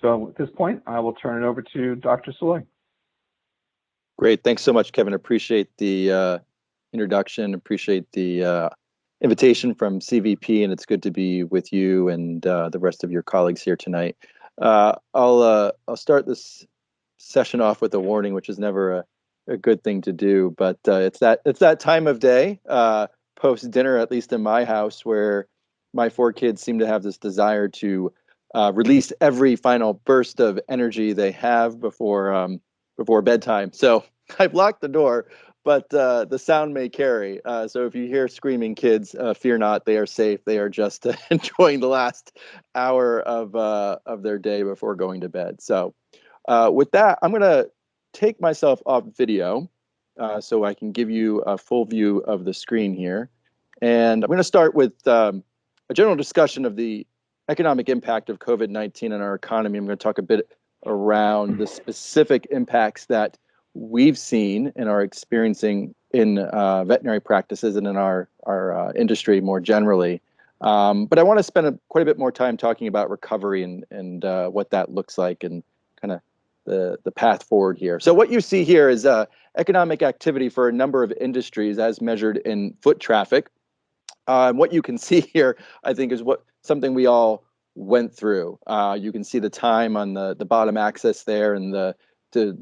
So at this point, I will turn it over to Dr. Salois. Great. Thanks so much, Kevin. Appreciate the introduction. Appreciate the invitation from CVP, and it's good to be with you and the rest of your colleagues here tonight. I'll start this session off with a warning, which is never a good thing to do, but it's that time of day post dinner, at least in my house, where my 4 kids seem to have this desire to release every final burst of energy they have before bedtime. So I've locked the door, but the sound may carry. So if you hear screaming kids, fear not, they are safe. They are just enjoying the last hour of their day before going to bed. So with that, I'm going to take myself off video so I can give you a full view of the screen here. And I'm going to start with a general discussion of the economic impact of COVID-19 on our economy. I'm going to talk a bit around the specific impacts that we've seen and are experiencing in veterinary practices and in our industry more generally. But I want to spend quite a bit more time talking about recovery and what that looks like and kind of the path forward here. So what you see here is economic activity for a number of industries as measured in foot traffic. What you can see here, I think, is something we all went through. You can see the time on the bottom axis there and the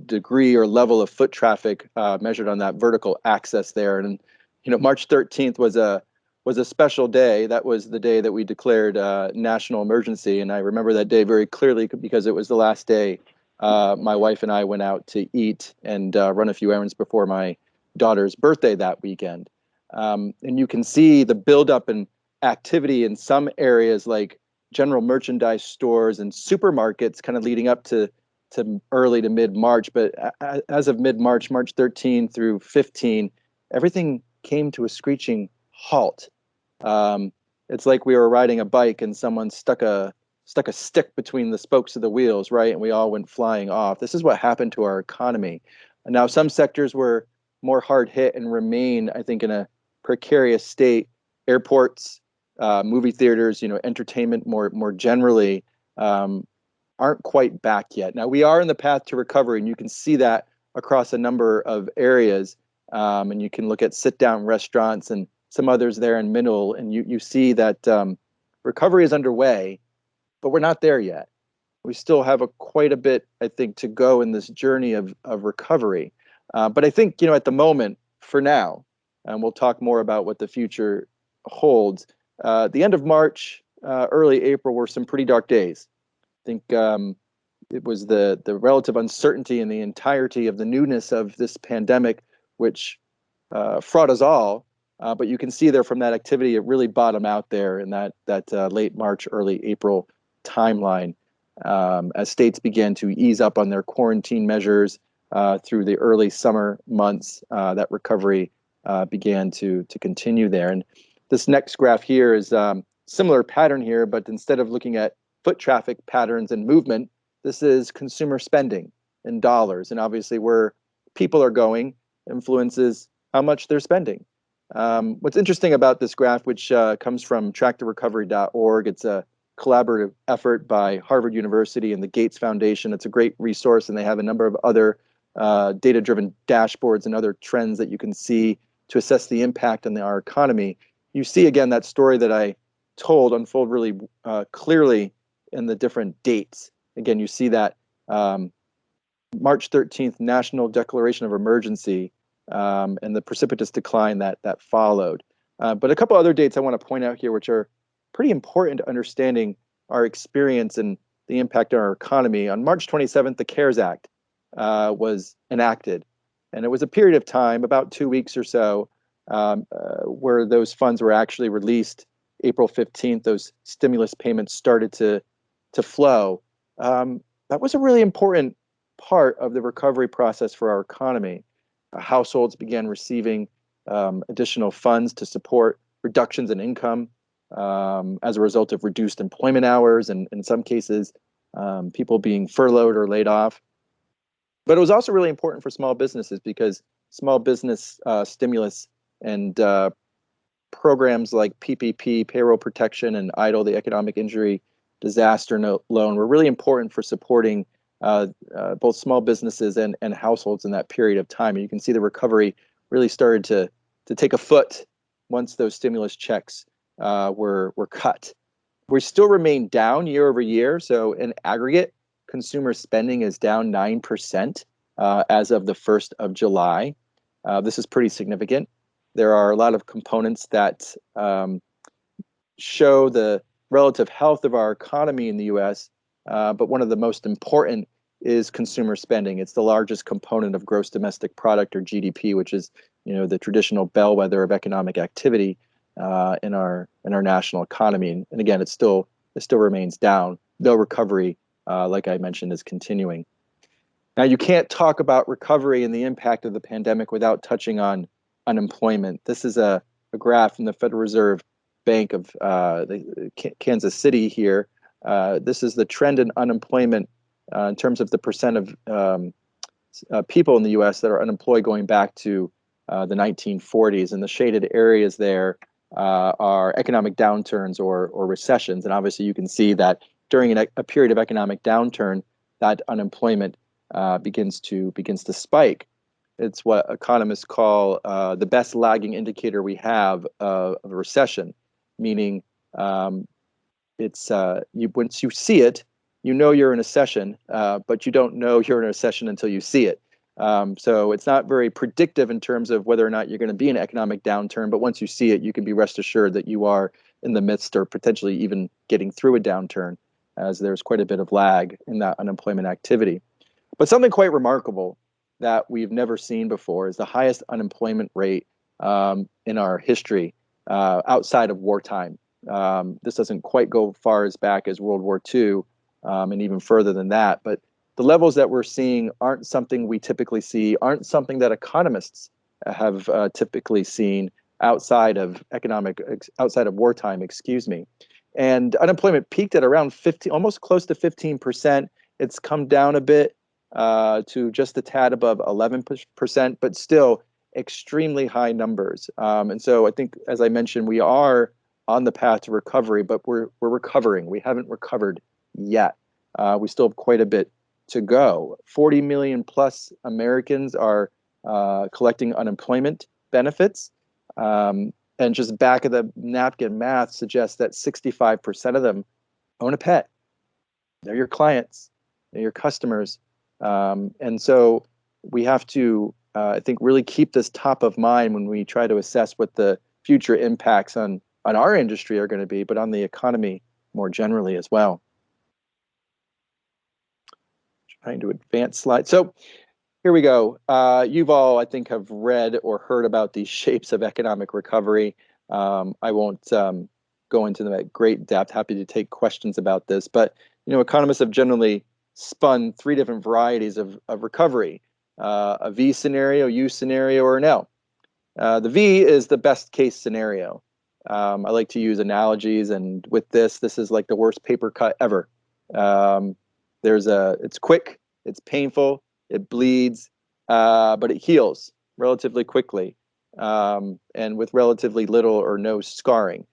degree or level of foot traffic measured on that vertical axis there. And March 13th was a special day. That was the day that we declared national emergency, and I remember that day very clearly because it was the last day my wife and I went out to eat and run a few errands before my daughter's birthday that weekend. And you can see the buildup in activity in some areas like general merchandise stores and supermarkets kind of leading up to early to mid-March. But as of mid-March, March 13 through 15, everything came to a screeching halt. It's like we were riding a bike and someone stuck a stick between the spokes of the wheels, right? And we all went flying off. This is what happened to our economy. And now some sectors were more hard hit and remain, I think, in a precarious state. Airports, movie theaters, entertainment more generally aren't quite back yet. Now we are in the path to recovery, and you can see that across a number of areas. And you can look at sit-down restaurants and some others there in middle, and you see that recovery is underway, but we're not there yet. We still have quite a bit, I think, to go in this journey of recovery. But I think, at the moment, for now, and we'll talk more about what the future holds, the end of March, early April were some pretty dark days. I think it was the relative uncertainty and the entirety of the newness of this pandemic, which fraught us all. But you can see there from that activity, it really bottomed out there in that late March, early April timeline as states began to ease up on their quarantine measures through the early summer months. That recovery began to continue there. And this next graph here is similar pattern here, but instead of looking at foot traffic patterns and movement, this is consumer spending in dollars. And obviously where people are going influences how much they're spending. What's interesting about this graph, which comes from tracktorecovery.org, it's a collaborative effort by Harvard University and the Gates Foundation. It's a great resource, and they have a number of other data-driven dashboards and other trends that you can see to assess the impact on our economy. You see, again, that story that I told unfold really clearly in the different dates. Again, you see that March 13th National Declaration of Emergency and the precipitous decline that followed. But a couple other dates I want to point out here, which are pretty important to understanding our experience and the impact on our economy. On March 27th, the CARES Act was enacted. And it was a period of time, about 2 weeks or so, where those funds were actually released. April 15th, those stimulus payments started to flow. That was a really important part of the recovery process for our economy. Households began receiving additional funds to support reductions in income as a result of reduced employment hours, and in some cases, people being furloughed or laid off. But it was also really important for small businesses because small business stimulus and programs like PPP, payroll protection, and EIDL, the economic injury disaster loan were really important for supporting both small businesses and households in that period of time. And you can see the recovery really started to take a foot once those stimulus checks were cut. We still remain down year over year. So in aggregate, consumer spending is down 9% as of the 1st of July. This is pretty significant. There are a lot of components that show the relative health of our economy in the US, but one of the most important is consumer spending. It's the largest component of gross domestic product, or GDP, which is the traditional bellwether of economic activity in our national economy. And again, it still remains down, though recovery, like I mentioned, is continuing. Now, you can't talk about recovery and the impact of the pandemic without touching on unemployment. This is a graph from the Federal Reserve Bank of Kansas City here. This is the trend in unemployment in terms of the percent of people in the U.S. that are unemployed going back to the 1940s. And the shaded areas there are economic downturns or recessions. And obviously, you can see that during a period of economic downturn, that unemployment begins to spike. It's what economists call the best lagging indicator we have of a recession, meaning once you see it, you're in a recession, but you don't know you're in a recession until you see it. So it's not very predictive in terms of whether or not you're going to be in an economic downturn, but once you see it, you can be rest assured that you are in the midst or potentially even getting through a downturn, as there's quite a bit of lag in that unemployment activity. But something quite remarkable that we've never seen before is the highest unemployment rate in our history outside of wartime. This doesn't quite go far as back as World War II and even further than that, but the levels that we're seeing aren't something we typically see, aren't something that economists have typically seen outside of wartime, excuse me. And unemployment peaked at around 15, almost close to 15%. It's come down a bit to just a tad above 11%, but still extremely high numbers. And so I think, as I mentioned, we are on the path to recovery, but we're recovering. We haven't recovered yet. We still have quite a bit to go. 40 million plus Americans are collecting unemployment benefits. And just back of the napkin math suggests that 65% of them own a pet. They're your clients, they're your customers. And so we have to, I think, really keep this top of mind when we try to assess what the future impacts on our industry are going to be, but on the economy more generally as well. Trying to advance slides. So here we go. You've all, I think, have read or heard about these shapes of economic recovery. I won't go into them at great depth. Happy to take questions about this. But economists have generally spun three different varieties of recovery: a V scenario, U scenario, or an L. The V is the best case scenario. I like to use analogies, and with this is like the worst paper cut ever. It's quick, it's painful, it bleeds, but it heals relatively quickly, and with relatively little or no scarring.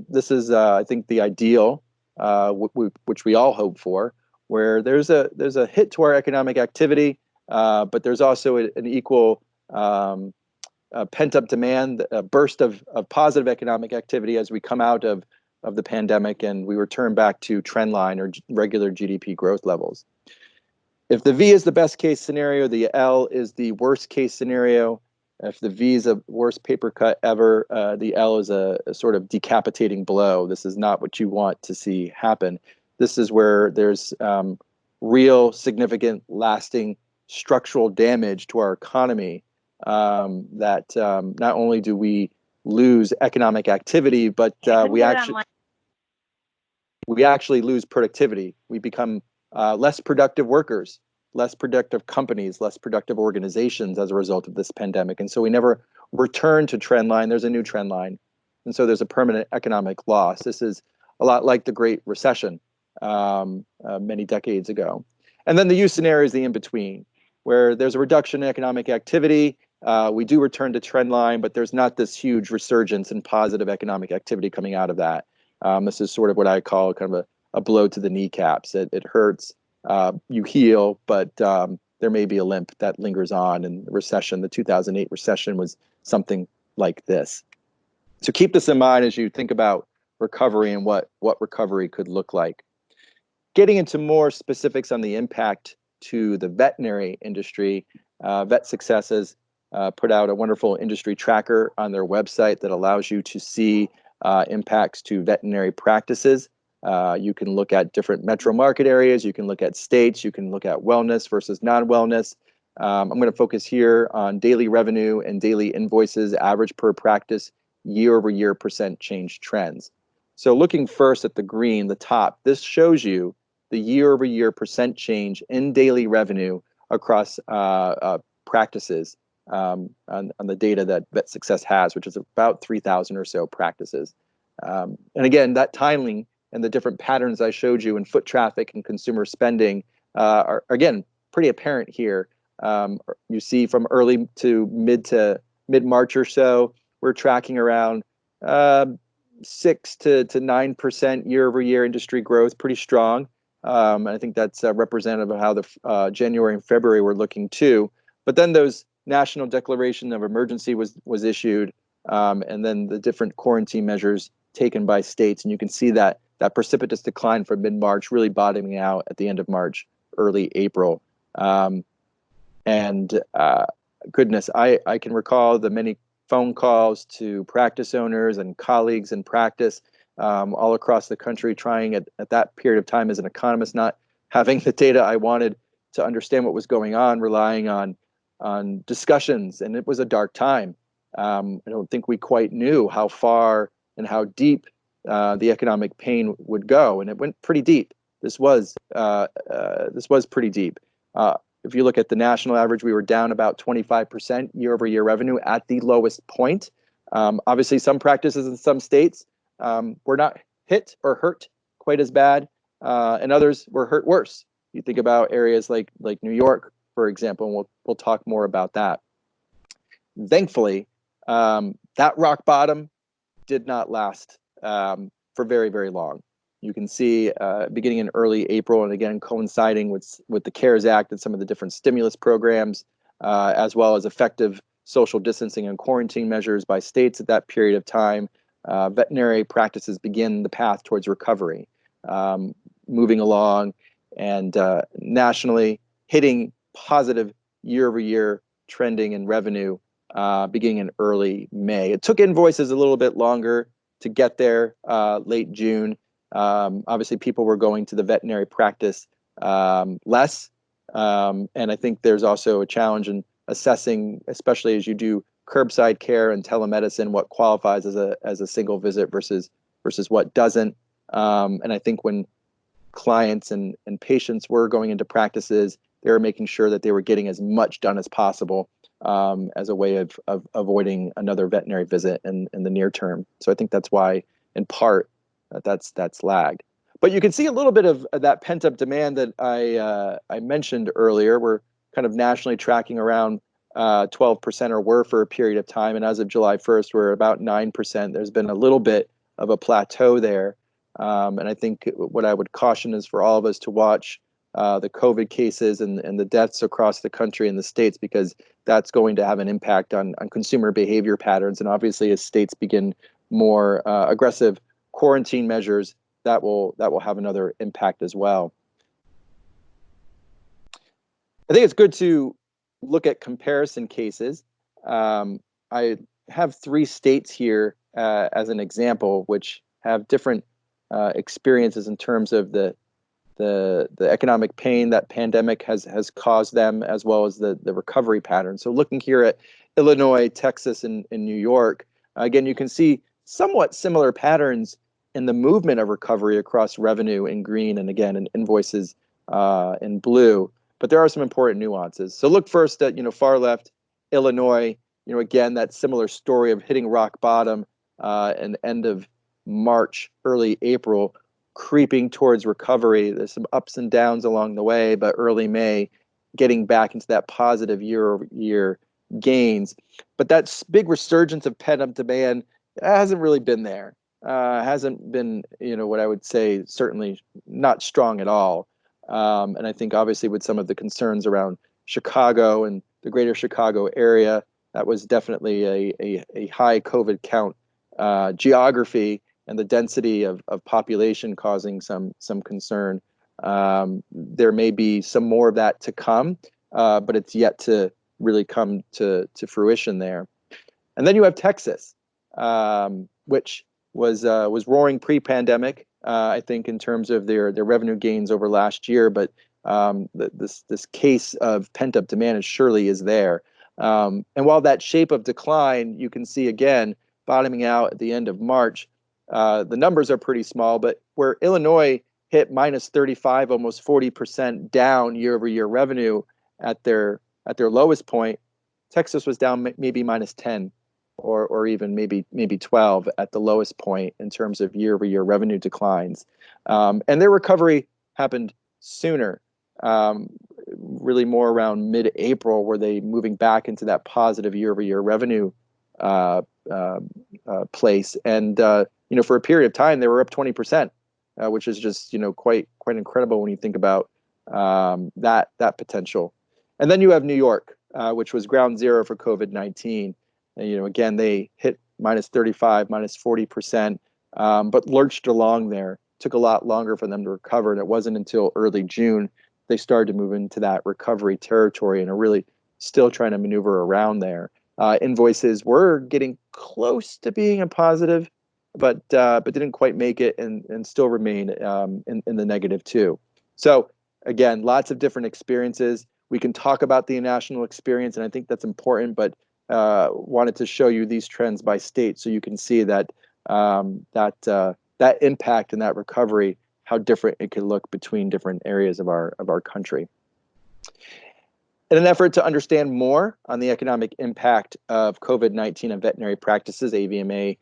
This is, I think, the ideal, which we all hope for, where there's a hit to our economic activity, but there's also an equal pent-up demand, a burst of positive economic activity as we come out of the pandemic and we return back to trend line or regular GDP growth levels. If the V is the best case scenario, the L is the worst case scenario. If the V is a worst paper cut ever, the L is a sort of decapitating blow. This is not what you want to see happen. This is where there's real, significant, lasting structural damage to our economy, that not only do we lose economic activity, but we actually lose productivity. We become less productive workers, less productive companies, less productive organizations as a result of this pandemic. And so we never return to trend line. There's a new trend line. And so there's a permanent economic loss. This is a lot like the Great Recession many decades ago. And then the U scenario is the in-between, where there's a reduction in economic activity. We do return to trend line, but there's not this huge resurgence in positive economic activity coming out of that. This is sort of what I call kind of a blow to the kneecaps. It hurts. You heal, but there may be a limp that lingers on. And the recession, the 2008 recession, was something like this. So keep this in mind as you think about recovery and what recovery could look like. Getting into more specifics on the impact to the veterinary industry, Vet Success has put out a wonderful industry tracker on their website that allows you to see impacts to veterinary practices. You can look at different metro market areas, you can look at states, you can look at wellness versus non-wellness. I'm going to focus here on daily revenue and daily invoices, average per practice, year-over-year percent change trends. So looking first at the green, the top, this shows you the year-over-year percent change in daily revenue across practices on the data that Vet Success has, which is about 3,000 or so practices. And again, that timing and the different patterns I showed you in foot traffic and consumer spending are, again, pretty apparent here. You see from early to mid-March or so, we're tracking around 6 to 9% year-over-year industry growth, pretty strong. I think that's representative of how the January and February were looking too. But then those national declaration of emergency was issued, and then the different quarantine measures taken by states, and you can see that precipitous decline from mid-March really bottoming out at the end of March, early April. Goodness, I can recall the many phone calls to practice owners and colleagues in practice all across the country, trying at that period of time as an economist, not having the data I wanted to understand what was going on, relying on discussions, and it was a dark time. I don't think we quite knew how far and how deep the economic pain would go, and it went pretty deep. This was pretty deep. If you look at the national average, we were down about 25% year-over-year revenue at the lowest point. Obviously, some practices in some states were not hit or hurt quite as bad, and others were hurt worse. You think about areas like New York, for example, and we'll talk more about that. Thankfully, that rock bottom did not last for very, very long. You can see beginning in early April, and again coinciding with the CARES Act and some of the different stimulus programs, as well as effective social distancing and quarantine measures by states at that period of time, veterinary practices begin the path towards recovery, moving along and nationally hitting positive year-over-year trending in revenue beginning in early May. It took invoices a little bit longer to get there, late June. Obviously, people were going to the veterinary practice less, and I think there's also a challenge in assessing, especially as you do curbside care and telemedicine, what qualifies as a single visit versus what doesn't. And I think when clients and patients were going into practices, they were making sure that they were getting as much done as possible as a way of avoiding another veterinary visit in the near term. So I think that's why, in part, that's lagged. But you can see a little bit of that pent-up demand that I mentioned earlier. We're kind of nationally tracking around 12% or were for a period of time. And as of July 1st, we're about 9%. There's been a little bit of a plateau there. And I think what I would caution is for all of us to watch the COVID cases and the deaths across the country and the states, because that's going to have an impact on consumer behavior patterns. And obviously, as states begin more aggressive quarantine measures, that will have another impact as well. I think it's good to look at comparison cases. I have 3 states here as an example, which have different experiences in terms of the economic pain that pandemic has caused them, as well as the recovery pattern. So looking here at Illinois, Texas, and New York, again, you can see somewhat similar patterns in the movement of recovery across revenue in green, and again, in invoices in blue. But there are some important nuances. So look first at, far left, Illinois, again, that similar story of hitting rock bottom and end of March, early April, creeping towards recovery. There's some ups and downs along the way, but early May, getting back into that positive year-over-year gains. But that big resurgence of pent-up demand hasn't really been there. hasn't been, what I would say, certainly not strong at all. And I think obviously with some of the concerns around Chicago and the greater Chicago area, that was definitely a high COVID count geography, and the density of population causing some concern. There may be some more of that to come, but it's yet to really come to fruition there. And then you have Texas, which was roaring pre-pandemic, I think, in terms of their revenue gains over last year. But this case of pent-up demand surely is there. And while that shape of decline, you can see again bottoming out at the end of March, the numbers are pretty small. But where Illinois hit minus 35, almost 40% down year-over-year revenue at their lowest point, Texas was down maybe minus 10. Or even maybe 12 at the lowest point in terms of year-over-year revenue declines. And their recovery happened sooner, really more around mid-April, where they moving back into that positive year-over-year revenue place. And for a period of time, they were up 20%, which is just quite incredible when you think about that potential. And then you have New York, which was ground zero for COVID-19. Again, they hit minus 35, minus 40%, but lurched along there. Took a lot longer for them to recover, and it wasn't until early June they started to move into that recovery territory and are really still trying to maneuver around there. Invoices were getting close to being a positive, but didn't quite make it, and still remain in the negative too. So again, lots of different experiences. We can talk about the national experience, and I think that's important, but wanted to show you these trends by state so you can see that that impact and that recovery, how different it could look between different areas of our country. In an effort to understand more on the economic impact of COVID-19 on veterinary practices, AVMA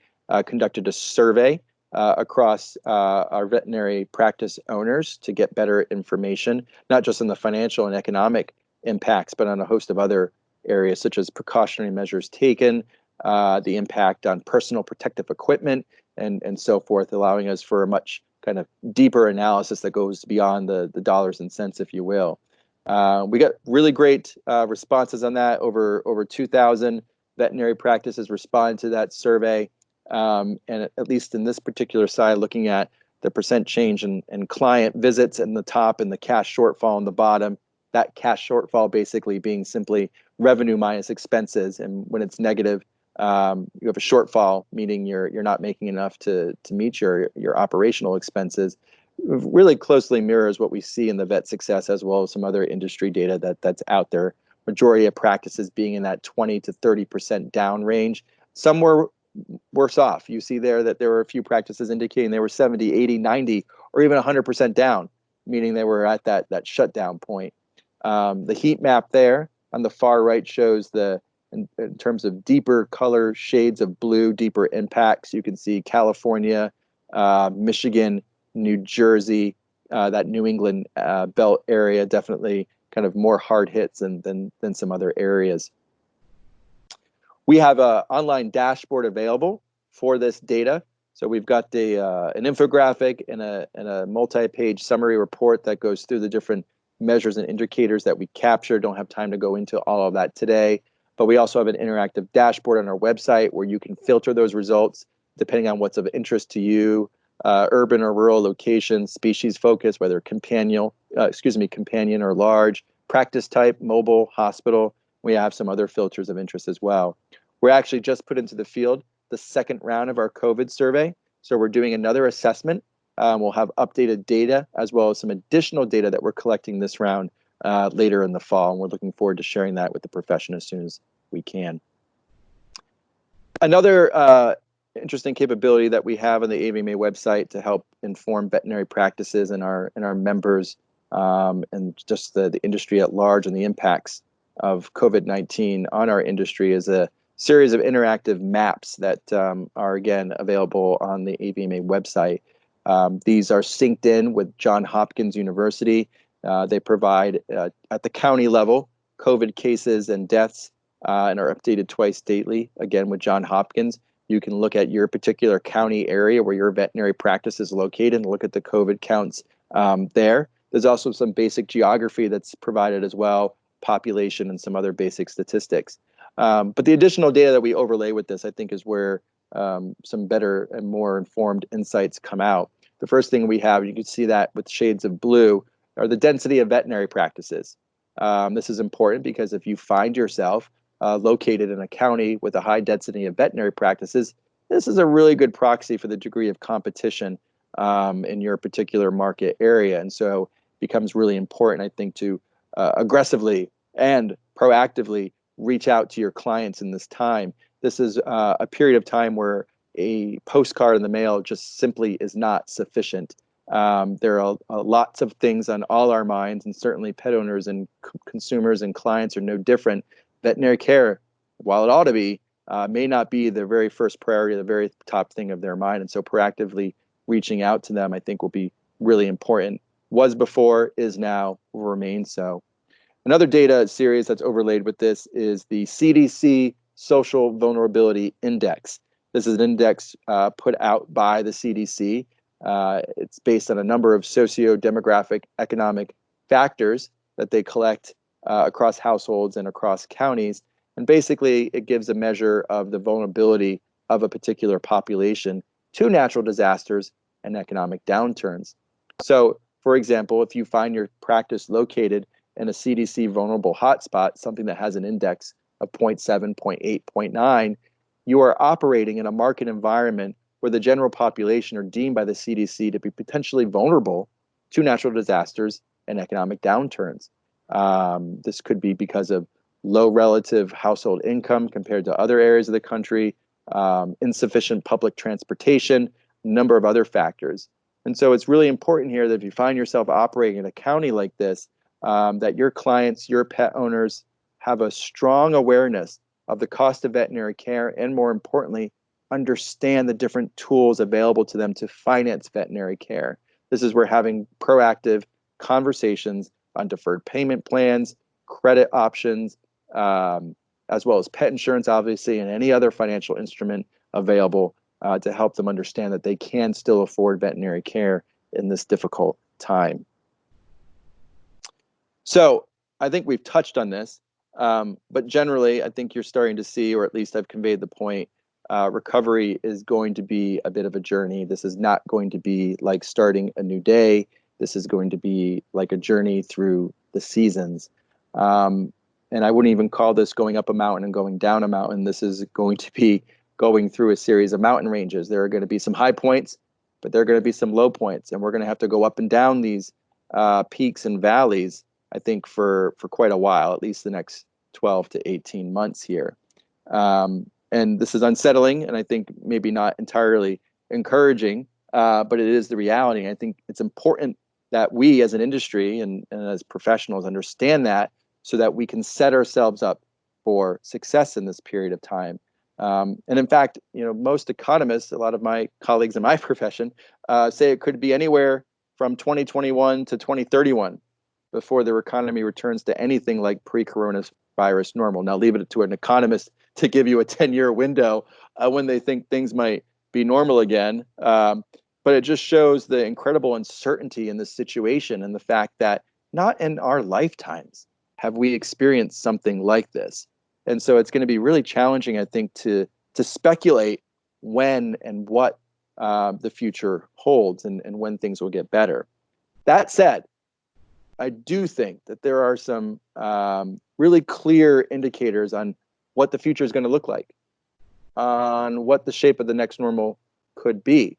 conducted a survey across our veterinary practice owners to get better information, not just on the financial and economic impacts, but on a host of other areas such as precautionary measures taken, the impact on personal protective equipment, and so forth, allowing us for a much kind of deeper analysis that goes beyond the dollars and cents, if you will. We got really great responses on that. Over 2,000 veterinary practices responded to that survey. And at least in this particular side, looking at the percent change in client visits in the top and the cash shortfall on the bottom, that cash shortfall basically being simply revenue minus expenses. And when it's negative, you have a shortfall, meaning you're not making enough to meet your operational expenses. Really closely mirrors what we see in the vet success, as well as some other industry data that's out there. Majority of practices being in that 20 to 30% down range. Some were worse off. You see there that there were a few practices indicating they were 70, 80, 90, or even 100% down, meaning they were at that shutdown point. The heat map there on the far right shows in terms of deeper color shades of blue, deeper impacts. You can see California, Michigan, New Jersey, that New England belt area, definitely kind of more hard hits than some other areas. We have an online dashboard available for this data. So we've got an infographic and a multi-page summary report that goes through the different measures and indicators that we capture. Don't have time to go into all of that today, but we also have an interactive dashboard on our website where you can filter those results depending on what's of interest to you, urban or rural location, species focus, whether companion or large, practice type, mobile, hospital. We have some other filters of interest as well. We're actually just put into the field the second round of our COVID survey. So we're doing another assessment. We'll have updated data as well as some additional data that we're collecting this round later in the fall. And we're looking forward to sharing that with the profession as soon as we can. Another interesting capability that we have on the AVMA website to help inform veterinary practices and our members and just the industry at large and the impacts of COVID-19 on our industry is a series of interactive maps that are again available on the AVMA website. These are synced in with Johns Hopkins University. They provide at the county level COVID cases and deaths and are updated twice daily, again with Johns Hopkins. You can look at your particular county area where your veterinary practice is located and look at the COVID counts there. There's also some basic geography that's provided as well, population and some other basic statistics. But the additional data that we overlay with this, I think, is where some better and more informed insights come out. The first thing we have, you can see that with shades of blue, are the density of veterinary practices. This is important because if you find yourself located in a county with a high density of veterinary practices, this is a really good proxy for the degree of competition in your particular market area. And so it becomes really important, I think, to aggressively and proactively reach out to your clients in this time. This is a period of time where a postcard in the mail just simply is not sufficient. There are lots of things on all our minds, and certainly pet owners and consumers and clients are no different. Veterinary care, while it ought to be, may not be the very first priority, the very top thing of their mind. And so proactively reaching out to them, I think, will be really important. Was before, is now, will remain so. Another data series that's overlaid with this is the CDC Social Vulnerability Index. This is an index put out by the CDC. It's based on a number of socio-demographic economic factors that they collect across households and across counties. And basically, it gives a measure of the vulnerability of a particular population to natural disasters and economic downturns. So, for example, if you find your practice located in a CDC vulnerable hotspot, something that has an index of 0.7, 0.8, 0.9, you are operating in a market environment where the general population are deemed by the CDC to be potentially vulnerable to natural disasters and economic downturns. This could be because of low relative household income compared to other areas of the country, insufficient public transportation, a number of other factors. And so it's really important here that if you find yourself operating in a county like this, that your clients, your pet owners have a strong awareness of the cost of veterinary care and, more importantly, understand the different tools available to them to finance veterinary care. This is where having proactive conversations on deferred payment plans, credit options, as well as pet insurance, obviously, and any other financial instrument available to help them understand that they can still afford veterinary care in this difficult time. So I think we've touched on this, but generally, I think you're starting to see, or at least I've conveyed the point, recovery is going to be a bit of a journey. This is not going to be like starting a new day. This is going to be like a journey through the seasons. And I wouldn't even call this going up a mountain and going down a mountain. This is going to be going through a series of mountain ranges. There are going to be some high points, but there are going to be some low points. And we're going to have to go up and down these peaks and valleys, I think, for quite a while, at least the next 12 to 18 months here. And this is unsettling, and I think maybe not entirely encouraging, but it is the reality. I think it's important that we as an industry and as professionals understand that, so that we can set ourselves up for success in this period of time. And in fact, most economists, a lot of my colleagues in my profession, say it could be anywhere from 2021 to 2031 before their economy returns to anything like pre-coronavirus normal. Now, leave it to an economist to give you a 10-year window when they think things might be normal again. But it just shows the incredible uncertainty in this situation and the fact that not in our lifetimes have we experienced something like this. And so it's going to be really challenging, I think, to speculate when and what the future holds and when things will get better. That said, I do think that there are some really clear indicators on what the future is going to look like, on what the shape of the next normal could be.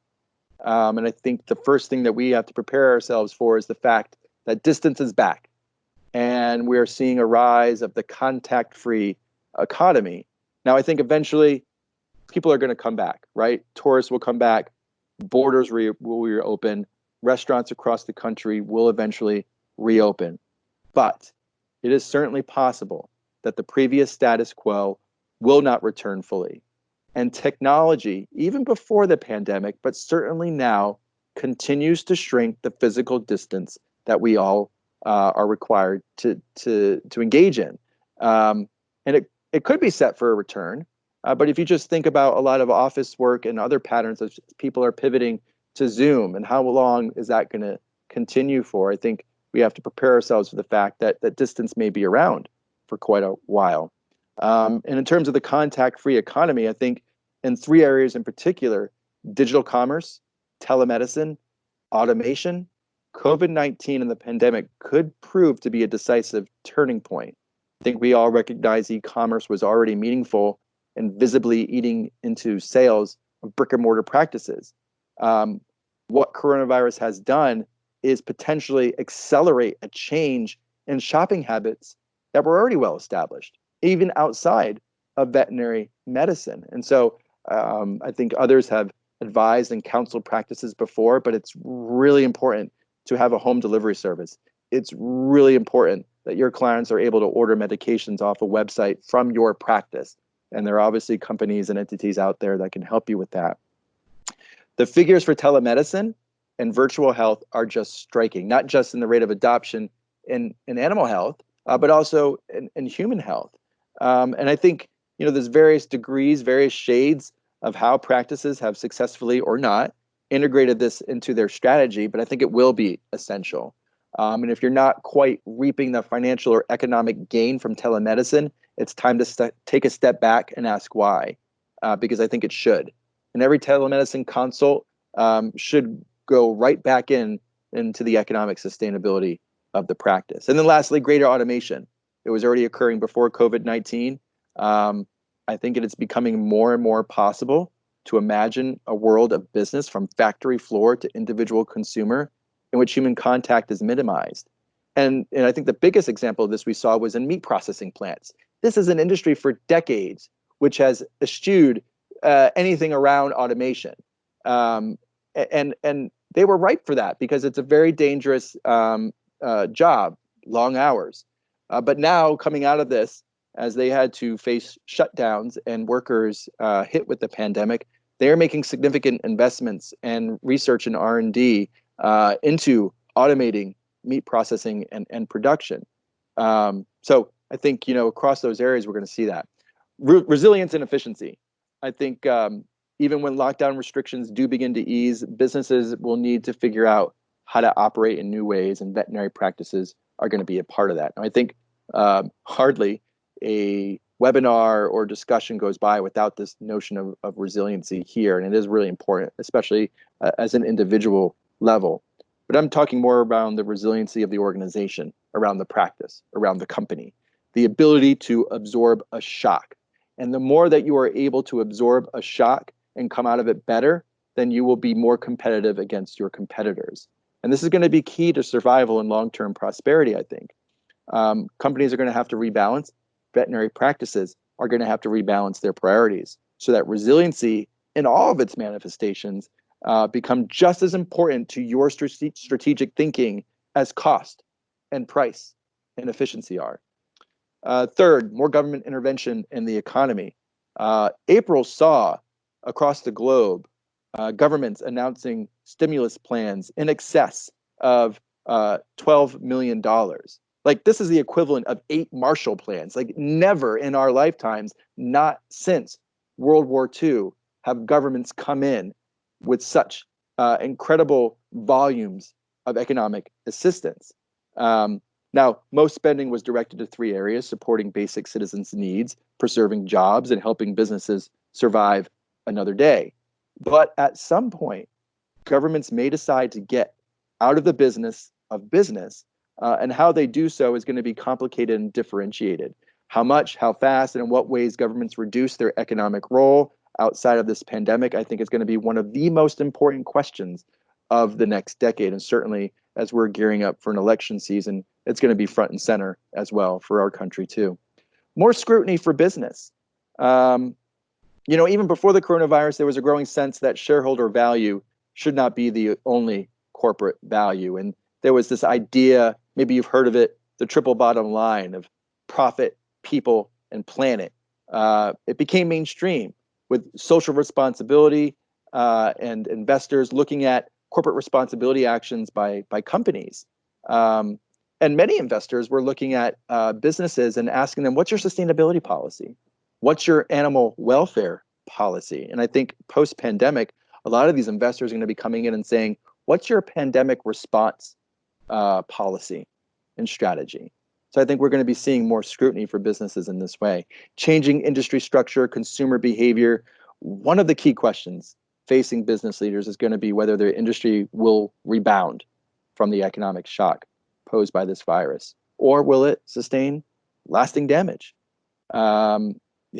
And I think the first thing that we have to prepare ourselves for is the fact that distance is back. And we're seeing a rise of the contact-free economy. Now, I think eventually people are going to come back, right? Tourists will come back, borders will reopen, restaurants across the country will eventually reopen. But it is certainly possible that the previous status quo will not return fully. And technology, even before the pandemic, but certainly now, continues to shrink the physical distance that we all are required to engage in. And it could be set for a return, But if you just think about a lot of office work and other patterns, as people are pivoting to Zoom, and how long is that going to continue for? I think we have to prepare ourselves for the fact that that distance may be around for quite a while. And in terms of the contact-free economy, I think in three areas in particular: digital commerce, telemedicine, automation. COVID-19 and the pandemic could prove to be a decisive turning point. I think we all recognize e-commerce was already meaningful and visibly eating into sales of brick and mortar practices. What coronavirus has done is potentially accelerate a change in shopping habits that were already well established, even outside of veterinary medicine. And so I think others have advised and counseled practices before, but it's really important to have a home delivery service. It's really important that your clients are able to order medications off a website from your practice. And there are obviously companies and entities out there that can help you with that. The figures for telemedicine and virtual health are just striking, not just in the rate of adoption in animal health, but also in human health. And I think, there's various degrees, various shades of how practices have successfully or not integrated this into their strategy, but I think it will be essential. And if you're not quite reaping the financial or economic gain from telemedicine, it's time to take a step back and ask why, because I think it should. And every telemedicine consult should go right back into the economic sustainability of the practice. And then lastly, greater automation. It was already occurring before COVID-19. I think it is becoming more and more possible to imagine a world of business from factory floor to individual consumer in which human contact is minimized. And I think the biggest example of this we saw was in meat processing plants. This is an industry for decades which has eschewed anything around automation. And they were ripe for that because it's a very dangerous job, long hours. But now coming out of this, as they had to face shutdowns and workers hit with the pandemic, they are making significant investments and research and R&D into automating meat processing and production. So I think, across those areas, we're going to see that. Resilience and efficiency. I think even when lockdown restrictions do begin to ease, businesses will need to figure out how to operate in new ways, and veterinary practices are going to be a part of that. And I think hardly a webinar or discussion goes by without this notion of resiliency here. And it is really important, especially as an individual level. But I'm talking more around the resiliency of the organization, around the practice, around the company, the ability to absorb a shock. And the more that you are able to absorb a shock and come out of it better, then you will be more competitive against your competitors. And this is going to be key to survival and long-term prosperity, I think. Companies are going to have to rebalance. Veterinary practices are going to have to rebalance their priorities so that resiliency in all of its manifestations become just as important to your strategic thinking as cost and price and efficiency are. Third, more government intervention in the economy. April saw across the globe governments announcing stimulus plans in excess of $12 million. Like, this is the equivalent of 8 Marshall Plans. Like, never in our lifetimes, not since World War II, have governments come in with such incredible volumes of economic assistance. Now, most spending was directed to 3 areas: supporting basic citizens' needs, preserving jobs, and helping businesses survive another day. But at some point, governments may decide to get out of the business of business, and how they do so is going to be complicated and differentiated. How much, how fast, and in what ways governments reduce their economic role outside of this pandemic, I think is going to be one of the most important questions of the next decade. And certainly as we're gearing up for an election season, it's going to be front and center as well for our country too. More scrutiny for business. Even before the coronavirus, there was a growing sense that shareholder value should not be the only corporate value. And there was this idea, maybe you've heard of it, the triple bottom line of profit, people, and planet. It became mainstream with social responsibility and investors looking at corporate responsibility actions by companies. And many investors were looking at businesses and asking them, what's your sustainability policy? What's your animal welfare policy? And I think post-pandemic, a lot of these investors are going to be coming in and saying, what's your pandemic response policy and strategy? So I think we're going to be seeing more scrutiny for businesses in this way. Changing industry structure, consumer behavior. One of the key questions facing business leaders is going to be whether their industry will rebound from the economic shock posed by this virus, or will it sustain lasting damage?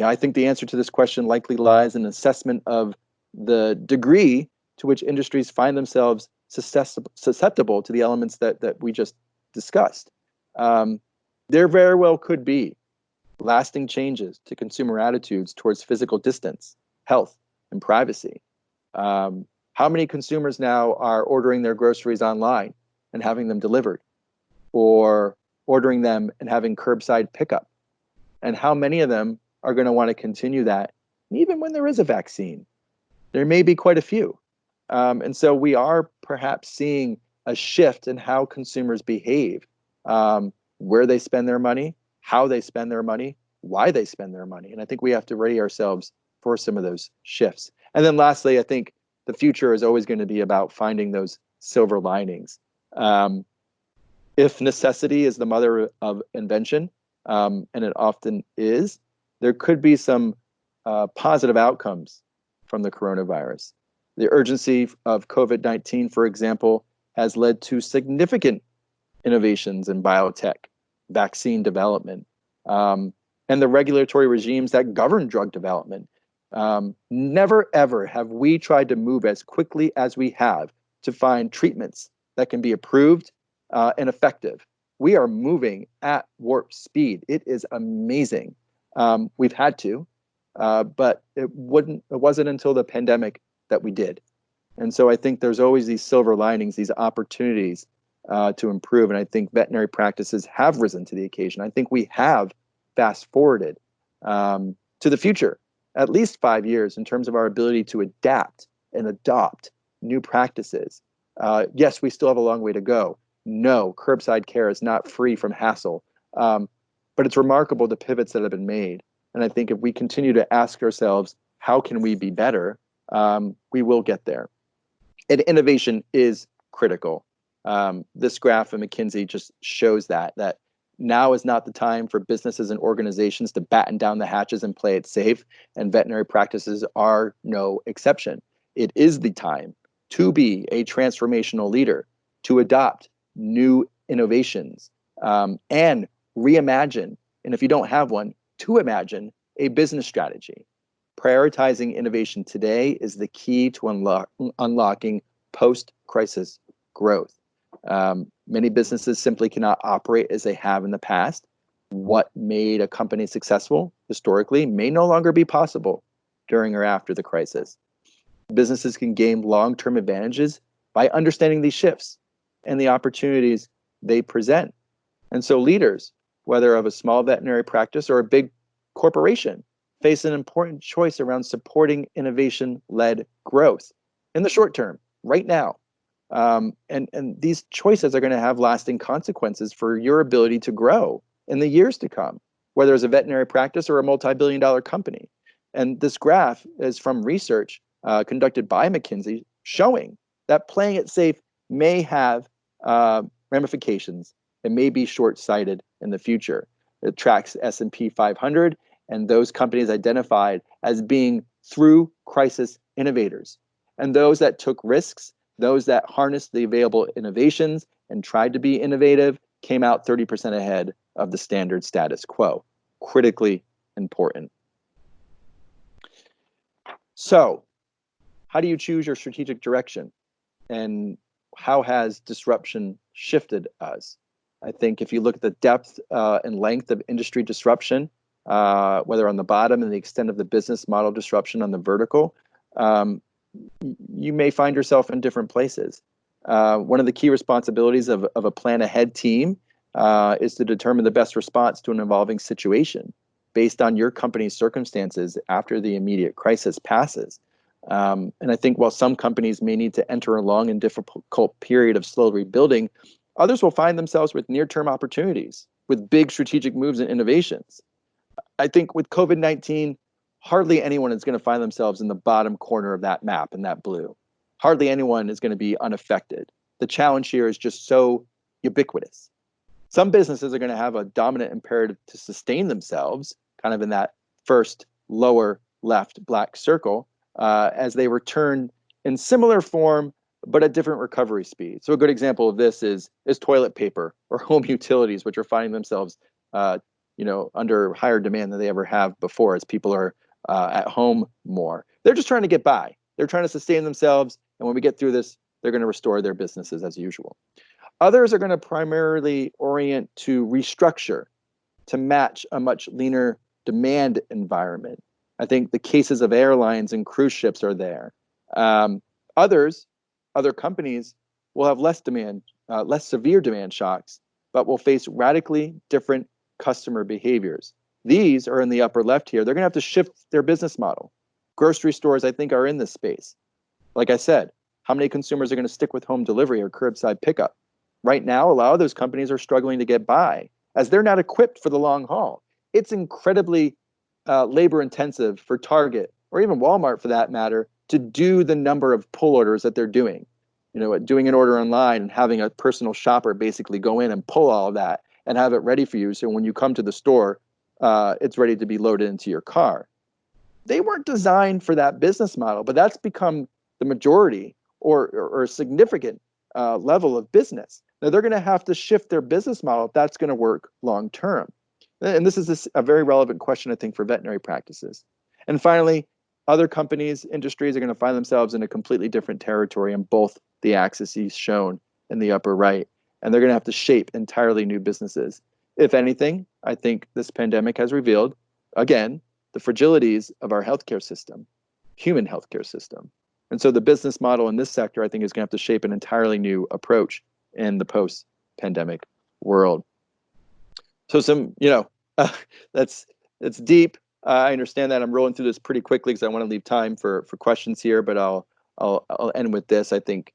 I think the answer to this question likely lies in an assessment of the degree to which industries find themselves susceptible to the elements that we just discussed. There very well could be lasting changes to consumer attitudes towards physical distance, health, and privacy. How many consumers now are ordering their groceries online and having them delivered, or ordering them and having curbside pickup? And how many of them are going to want to continue that even when there is a vaccine? There may be quite a few. And so we are perhaps seeing a shift in how consumers behave, where they spend their money, how they spend their money, why they spend their money. And I think we have to ready ourselves for some of those shifts. And then lastly, I think the future is always going to be about finding those silver linings. If necessity is the mother of invention, and it often is, there could be some positive outcomes from the coronavirus. The urgency of COVID-19, for example, has led to significant innovations in biotech, vaccine development, and the regulatory regimes that govern drug development. Never, ever have we tried to move as quickly as we have to find treatments that can be approved and effective. We are moving at warp speed. It is amazing. We've had to, but it wasn't until the pandemic that we did. And so I think there's always these silver linings, these opportunities to improve. And I think veterinary practices have risen to the occasion. I think we have fast forwarded to the future, at least 5 years, in terms of our ability to adapt and adopt new practices. Yes, we still have a long way to go. No, curbside care is not free from hassle, but it's remarkable the pivots that have been made. And I think if we continue to ask ourselves, how can we be better, we will get there. And innovation is critical. This graph from McKinsey just shows that now is not the time for businesses and organizations to batten down the hatches and play it safe, and veterinary practices are no exception. It is the time to be a transformational leader, to adopt new innovations, and reimagine, and if you don't have one, to imagine a business strategy. Prioritizing innovation today is the key to unlocking post-crisis growth. Many businesses simply cannot operate as they have in the past. What made a company successful historically may no longer be possible during or after the crisis. Businesses can gain long-term advantages by understanding these shifts and the opportunities they present. And so leaders, whether of a small veterinary practice or a big corporation, face an important choice around supporting innovation-led growth in the short term, right now. And these choices are going to have lasting consequences for your ability to grow in the years to come, whether it's a veterinary practice or a multi-billion-dollar company. And this graph is from research conducted by McKinsey showing that playing it safe may have ramifications. It may be short-sighted in the future. It tracks S&P 500 and those companies identified as being through crisis innovators. And those that took risks, those that harnessed the available innovations and tried to be innovative, came out 30% ahead of the standard status quo. Critically important. So, how do you choose your strategic direction? And how has disruption shifted us? I think if you look at the depth and length of industry disruption, whether on the bottom and the extent of the business model disruption on the vertical, you may find yourself in different places. One of the key responsibilities of a plan ahead team is to determine the best response to an evolving situation based on your company's circumstances after the immediate crisis passes. And I think while some companies may need to enter a long and difficult period of slow rebuilding, others will find themselves with near-term opportunities, with big strategic moves and innovations. I think with COVID-19, hardly anyone is going to find themselves in the bottom corner of that map in that blue. Hardly anyone is going to be unaffected. The challenge here is just so ubiquitous. Some businesses are going to have a dominant imperative to sustain themselves, kind of in that first lower left black circle, as they return in similar form, but at different recovery speeds. So a good example of this is toilet paper or home utilities, which are finding themselves under higher demand than they ever have before as people are at home more. They're just trying to get by. They're trying to sustain themselves. And when we get through this, they're going to restore their businesses as usual. Others are going to primarily orient to restructure to match a much leaner demand environment. I think the cases of airlines and cruise ships are there. Other companies will have less severe demand shocks, but will face radically different customer behaviors. These are in the upper left here. They're going to have to shift their business model. Grocery stores, I think, are in this space. Like I said, how many consumers are going to stick with home delivery or curbside pickup? Right now, a lot of those companies are struggling to get by as they're not equipped for the long haul. It's incredibly labor intensive for Target or even Walmart, for that matter, to do the number of pull orders that they're doing. Doing an order online and having a personal shopper basically go in and pull all of that and have it ready for you. So when you come to the store, it's ready to be loaded into your car. They weren't designed for that business model, but that's become the majority or a significant level of business. Now they're going to have to shift their business model if that's going to work long term. And this is a very relevant question, I think, for veterinary practices. And finally, other companies, industries are going to find themselves in a completely different territory in both the axes shown in the upper right. And they're going to have to shape entirely new businesses. If anything, I think this pandemic has revealed, again, the fragilities of our healthcare system, human healthcare system. And so the business model in this sector, I think, is going to have to shape an entirely new approach in the post-pandemic world. So that's deep. I understand that. I'm rolling through this pretty quickly because I want to leave time for questions here, but I'll end with this. I think,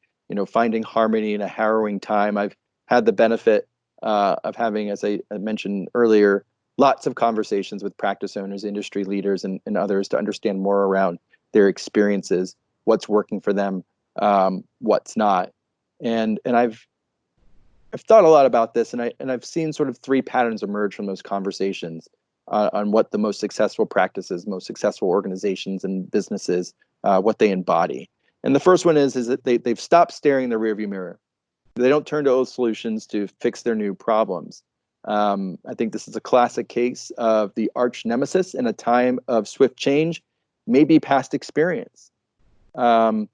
finding harmony in a harrowing time. I've had the benefit of having, as I mentioned earlier, lots of conversations with practice owners, industry leaders, and others to understand more around their experiences, what's working for them, what's not. And I've thought a lot about this, and I've seen sort of three patterns emerge from those conversations on what the most successful practices, most successful organizations and businesses, what they embody. And the first one is that they've stopped staring in the rearview mirror. They don't turn to old solutions to fix their new problems. I think this is a classic case of the arch nemesis in a time of swift change, maybe past experience. And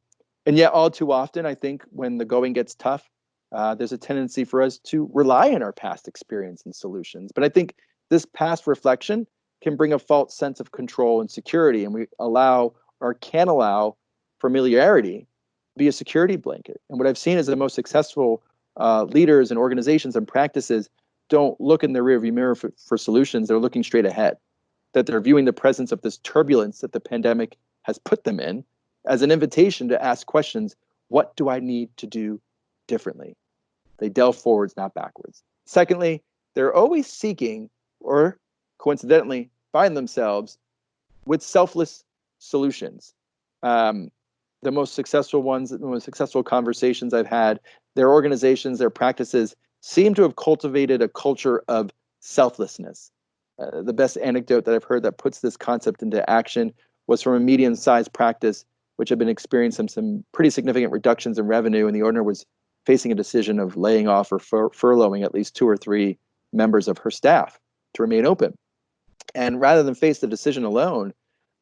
yet all too often, I think when the going gets tough, there's a tendency for us to rely on our past experience and solutions. But I think this past reflection can bring a false sense of control and security, and we can allow familiarity to be a security blanket. And what I've seen is the most successful leaders and organizations and practices don't look in the rearview mirror for solutions. They're looking straight ahead, that they're viewing the presence of this turbulence that the pandemic has put them in as an invitation to ask questions. What do I need to do differently? They delve forwards, not backwards. Secondly, they're always seeking, or coincidentally find themselves with selfless solutions. The most successful ones, the most successful conversations I've had, their organizations, their practices seem to have cultivated a culture of selflessness. The best anecdote that I've heard that puts this concept into action was from a medium-sized practice, which had been experiencing some pretty significant reductions in revenue, and the owner was facing a decision of laying off or furloughing at least 2 or 3 members of her staff to remain open. And rather than face the decision alone,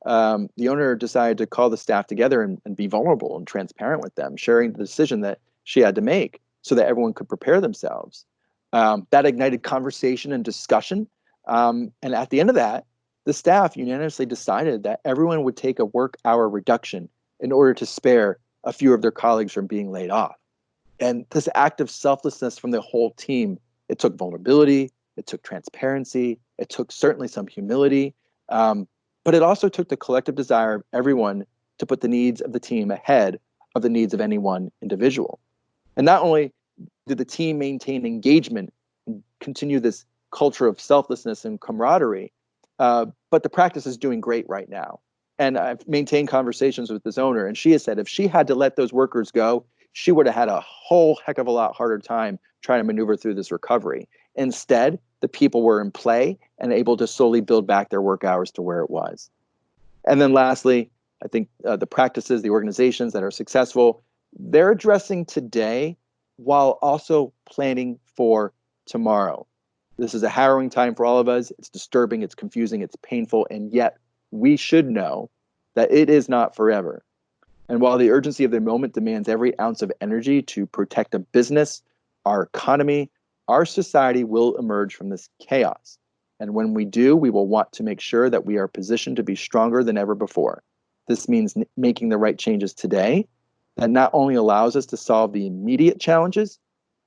the owner decided to call the staff together and be vulnerable and transparent with them, sharing the decision that she had to make so that everyone could prepare themselves. That ignited conversation and discussion. And at the end of that, the staff unanimously decided that everyone would take a work hour reduction in order to spare a few of their colleagues from being laid off. And this act of selflessness from the whole team, it took vulnerability, it took transparency, it took certainly some humility, but it also took the collective desire of everyone to put the needs of the team ahead of the needs of any one individual. And not only did the team maintain engagement and continue this culture of selflessness and camaraderie, but the practice is doing great right now. And I've maintained conversations with this owner, and she has said if she had to let those workers go, she would have had a whole heck of a lot harder time trying to maneuver through this recovery. Instead, the people were in play and able to slowly build back their work hours to where it was. And then lastly, I think the practices, the organizations that are successful, they're addressing today while also planning for tomorrow. This is a harrowing time for all of us. It's disturbing, it's confusing, it's painful, and yet we should know that it is not forever. And while the urgency of the moment demands every ounce of energy to protect a business, our economy, our society will emerge from this chaos. And when we do, we will want to make sure that we are positioned to be stronger than ever before. This means making the right changes today that not only allows us to solve the immediate challenges,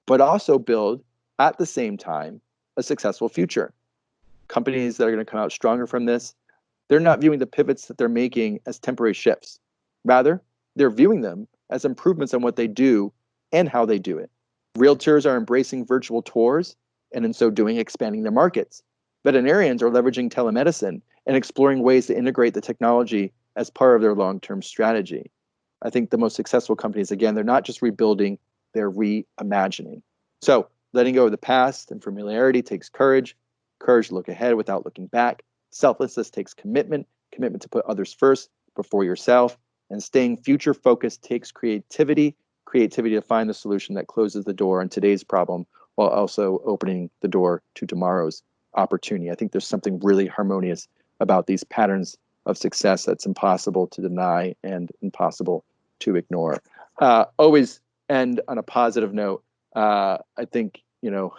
but also build, at the same time, a successful future. Companies that are going to come out stronger from this, they're not viewing the pivots that they're making as temporary shifts. Rather, they're viewing them as improvements on what they do and how they do it. Realtors are embracing virtual tours and in so doing expanding their markets. Veterinarians are leveraging telemedicine and exploring ways to integrate the technology as part of their long-term strategy. I think the most successful companies, again, they're not just rebuilding, they're reimagining. So letting go of the past and familiarity takes courage to look ahead without looking back. Selflessness takes commitment to put others first before yourself. And staying future focused takes creativity to find the solution that closes the door on today's problem while also opening the door to tomorrow's opportunity. I think there's something really harmonious about these patterns of success that's impossible to deny and impossible to ignore. Always end on a positive note. I think, a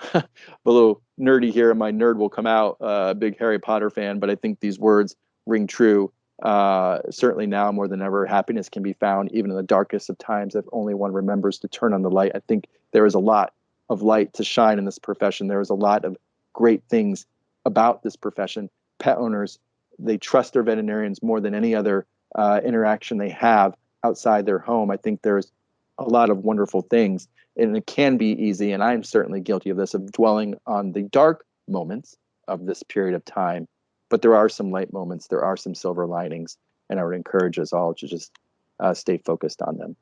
little nerdy here, and my nerd will come out, a big Harry Potter fan, but I think these words ring true. Certainly now more than ever, happiness can be found even in the darkest of times if only one remembers to turn on the light. I think there is a lot of light to shine in this profession. There is a lot of great things about this profession. Pet owners, they trust their veterinarians more than any other interaction they have outside their home. I think there's a lot of wonderful things, and it can be easy, and I'm certainly guilty of this, of dwelling on the dark moments of this period of time. But there are some light moments, there are some silver linings, and I would encourage us all to just stay focused on them.